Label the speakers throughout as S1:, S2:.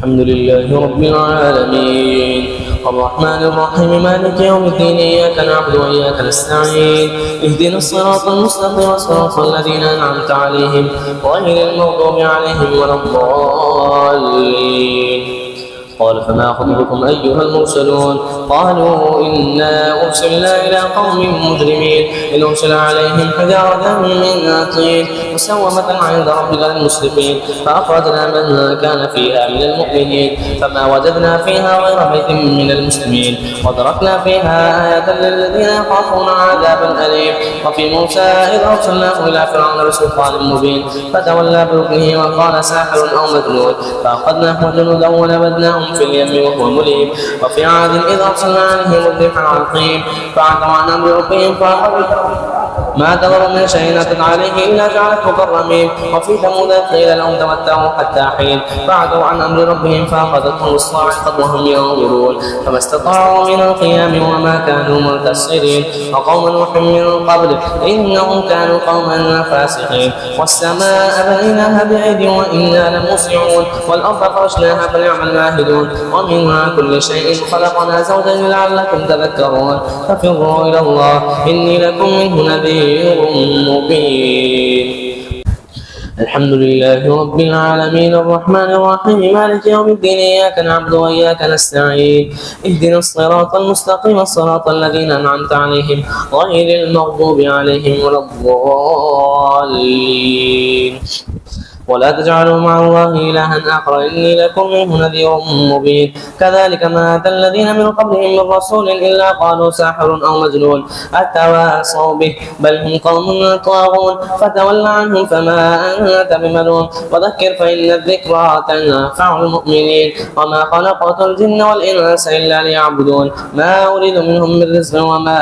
S1: الحمد لله رب العالمين الرحمن الرحيم مالك يوم الدين إياك نعبد وإياك نستعين اهدنا الصراط المستقيم صراط الذين أنعمت عليهم غير المغضوب عليهم ولا الضالين. قال فما خطبكم أيها المرسلون؟ قالوا إنا أرسلنا إلى قوم مجرمين إن أرسل عليهم حجارة من طين مسومة عند ربك للمسرفين فأخرجنا من كان فيها من المؤمنين فما وجدنا فيها غير بيت من المسلمين وتركنا فيها آية للذين يخافون عذابا أليم. وفي موسى إذ أرسلناه إلى فرعون بسلطان مبين فتولى بركنه وقال ساحر أو مجنون فأخذناه وجنوده ونبذناهم في اليم وهو مليم. وفي عاد إذ أرسلنا عليهم الريح العقيم فعتوا عن أمر ربهم ما تذر من شيء أتت عليه إلا جعلته كالرميم. وفي ثمود قيل لهم تمتعوا حتى حين فعتوا عن أمر ربهم فأخذتهم الصاعقة وهم ينظرون فما استطاعوا من القيام وما كانوا منتصرين. وقوم نوح من قبل إنهم كانوا قوما فاسقين. والسماء بنيناها بأيد وإنا لموسعون والأرض فرشناها فنعم الماهدون. ومن كل شيء خلقنا زوجين لعلكم تذكرون. ففروا إلى الله إني لكم منه نذير مبين. الحمد لله رب العالمين الرحمن الرحيم مالك يوم الدين إياك نعبد وإياك نستعين اهدنا الصراط المستقيم صراط الذين أنعمت عليهم غير المغضوب عليهم ولا الضالين. ولا تجعلوا مع الله إلها آخر إني لكم منه نذير مبين. كذلك ما أتى الذين من قبلهم من رسول إلا قالوا ساحر أو مجنون أتواصوا به بل هم قوم طاغون فتول عنهم فما أنت بملوم وذكر فإن الذكرى تنفع المؤمنين. وما خلقت الجن والإنس إلا ليعبدون ما أريد منهم من رزق وما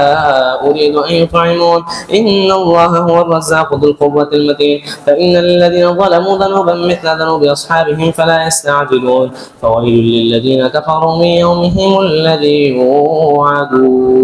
S1: أريد أن يطعمون إن الله هو الرزاق ذو القوة المتين. فإن للذين ظلموا ذنوبا مثل ذنوب أصحابهم فلا يستعجلون. فويل للذين كفروا من يومهم الذي يوعدون.